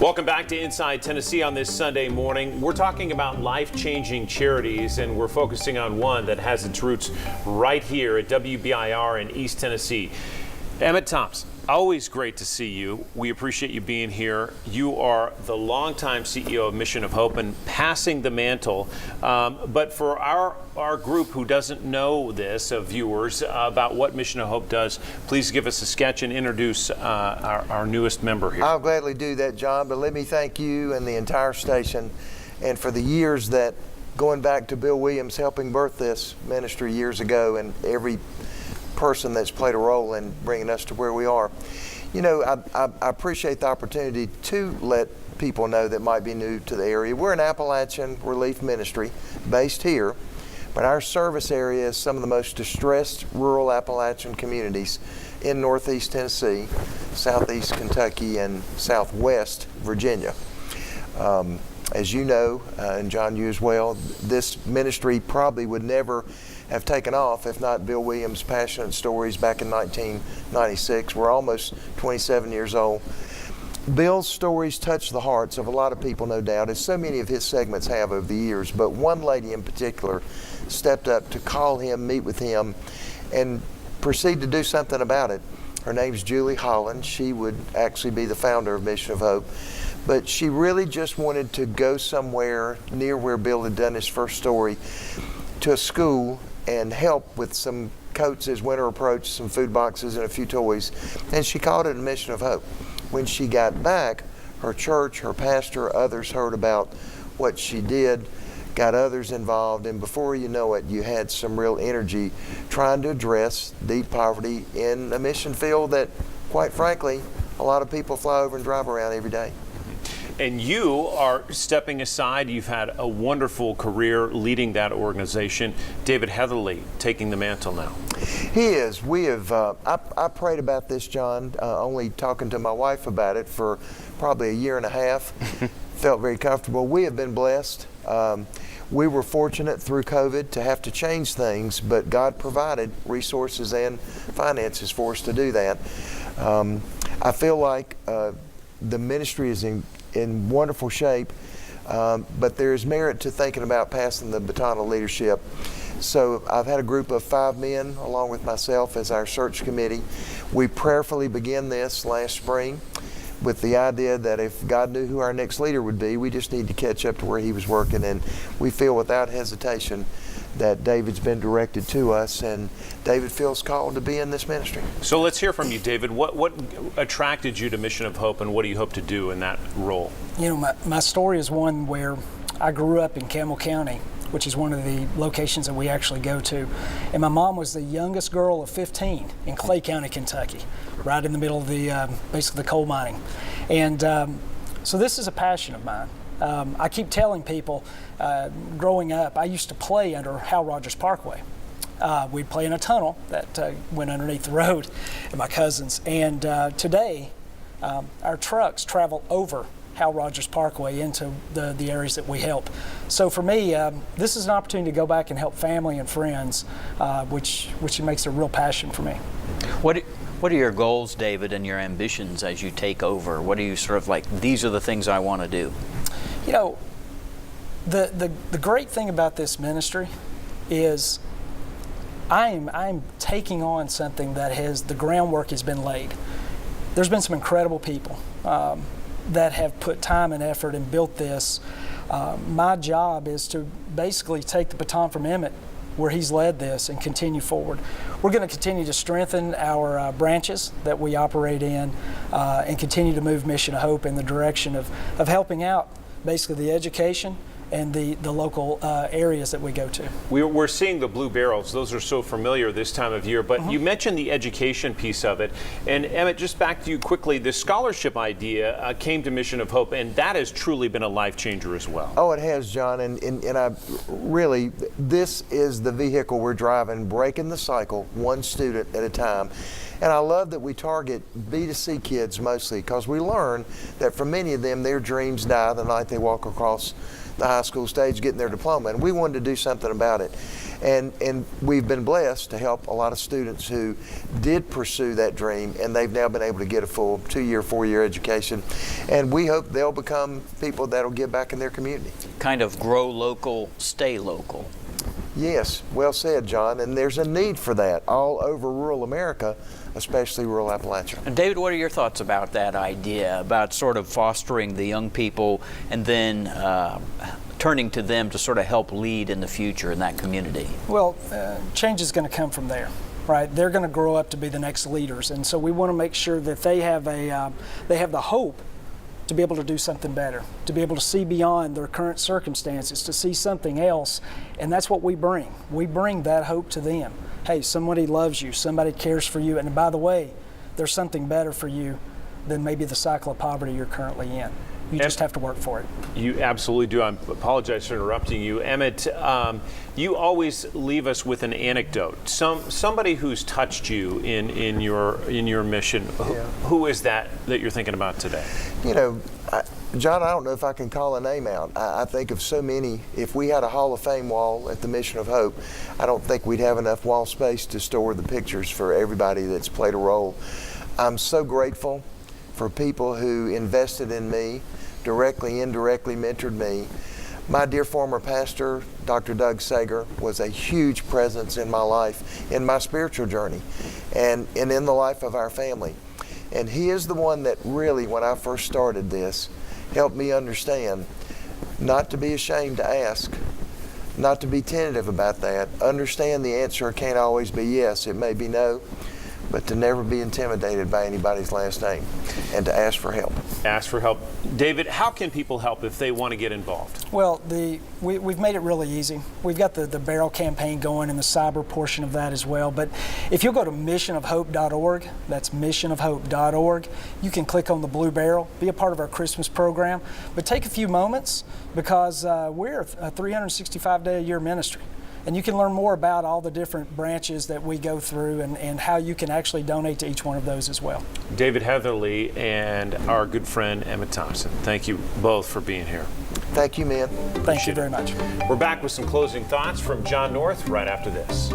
Welcome back to Inside Tennessee on this Sunday morning. We're talking about life-changing charities, and we're focusing on one that has its roots right here at WBIR in East Tennessee. Emmett Thompson, always great to see you. We appreciate you being here. You are the longtime CEO of Mission of Hope and passing the mantle. But for our group who doesn't know this, viewers, about what Mission of Hope does, please give us a sketch and introduce our newest member here. I'll gladly do that, John, but let me thank you and the entire station and for the years that, going back to Bill Williams helping birth this ministry years ago, and every person that's played a role in bringing us to where we are. You know, I appreciate the opportunity to let people know that might be new to the area. We're an Appalachian relief ministry based here, but our service area is some of the most distressed rural Appalachian communities in Northeast Tennessee, Southeast Kentucky, and Southwest Virginia. As you know, and John, you as well, this ministry probably would never have taken off if not Bill Williams' passionate stories back in 1996. We're almost 27 years old. Bill's stories touch the hearts of a lot of people, no doubt, as so many of his segments have over the years, but one lady in particular stepped up to call him, meet with him, and proceed to do something about it. Her name's Julie Holland. She would actually be the founder of Mission of Hope. But she really just wanted to go somewhere near where Bill had done his first story, to a school, and help with some coats as winter approached, some food boxes and a few toys. And she called it a Mission of Hope. When she got back, her church, her pastor, others heard about what she did, got others involved, and before you know it, you had some real energy trying to address deep poverty in a mission field that, quite frankly, a lot of people fly over and drive around every day. And you are stepping aside. You've had a wonderful career leading that organization. David Heatherly taking the mantle now. He is. We have, I prayed about this, John, only talking to my wife about it for probably a year and a half. Felt very comfortable. We have been blessed. We were fortunate through COVID to have to change things, but God provided resources and finances for us to do that. I feel like the ministry is in wonderful shape, but there's merit to thinking about passing the baton of leadership. So I've had a group of 5 men along with myself as our search committee. We prayerfully began this last spring with the idea that if God knew who our next leader would be, we just need to catch up to where he was working, and we feel without hesitation that David's been directed to us, and David feels called to be in this ministry. So let's hear from you, David. What attracted you to Mission of Hope, and what do you hope to do in that role? You know, my story is one where I grew up in Campbell County, which is one of the locations that we actually go to. And my mom was the youngest girl of 15 in Clay County, Kentucky, right in the middle of the basically the coal mining. And so this is a passion of mine. I keep telling people, growing up, I used to play under Hal Rogers Parkway. We'd play in a tunnel that went underneath the road, and my cousins. And today, our trucks travel over Hal Rogers Parkway into the areas that we help. So for me, this is an opportunity to go back and help family and friends, which makes a real passion for me. What are your goals, David, and your ambitions as you take over? What are you sort of like, these are the things I want to do? You know, the great thing about this ministry is I'm taking on something that the groundwork has been laid. There's been some incredible people that have put time and effort and built this. My job is to basically take the baton from Emmett, where he's led this, and continue forward. We're going to continue to strengthen our branches that we operate in, and continue to move Mission of Hope in the direction of helping out basically the education and the local areas that we go to. We're seeing the blue barrels. Those are so familiar this time of year, but you mentioned the education piece of it. And Emmett, just back to you quickly, the scholarship idea came to Mission of Hope, and that has truly been a life changer as well. Oh, it has, John, and I really, this is the vehicle we're driving, breaking the cycle, one student at a time. And I love that we target B2C kids mostly, because we learn that for many of them, their dreams die the night they walk across the high school stage getting their diploma, and we wanted to do something about it. And we've been blessed to help a lot of students who did pursue that dream, and they've now been able to get a full 2-year, 4-year education. And we hope they'll become people that'll give back in their community. Kind of grow local, stay local. Yes, well said, John. And there's a need for that all over rural America, especially rural Appalachia. And David, what are your thoughts about that idea, about sort of fostering the young people and then turning to them to sort of help lead in the future in that community? Well, change is going to come from there, right? They're going to grow up to be the next leaders, and so we want to make sure that they have the hope to be able to do something better, to be able to see beyond their current circumstances, to see something else, and that's what we bring. We bring that hope to them. Hey, somebody loves you, somebody cares for you, and by the way, there's something better for you than maybe the cycle of poverty you're currently in. You just have to work for it. You absolutely do. I apologize for interrupting you. Emmett, you always leave us with an anecdote. Somebody who's touched you in your mission. Yeah. Who is that you're thinking about today? You know, John, I don't know if I can call a name out. I think of so many. If we had a Hall of Fame wall at the Mission of Hope, I don't think we'd have enough wall space to store the pictures for everybody that's played a role. I'm so grateful for people who invested in me, directly, indirectly mentored me. My dear former pastor, Dr. Doug Sager, was a huge presence in my life, in my spiritual journey, and in the life of our family. And he is the one that really, when I first started this, helped me understand not to be ashamed to ask, not to be tentative about that, understand the answer can't always be yes, it may be no, but to never be intimidated by anybody's last name and to ask for help. Ask for help. David, how can people help if they want to get involved? Well, we've made it really easy. We've got the barrel campaign going and the cyber portion of that as well. But if you'll go to missionofhope.org, that's missionofhope.org, you can click on the blue barrel, be a part of our Christmas program. But take a few moments because we're a 365-day-a-year ministry. And you can learn more about all the different branches that we go through and how you can actually donate to each one of those as well. David Heatherly and our good friend Emmett Thompson, thank you both for being here. Thank you, men. Thank you very much. We're back with some closing thoughts from John North right after this.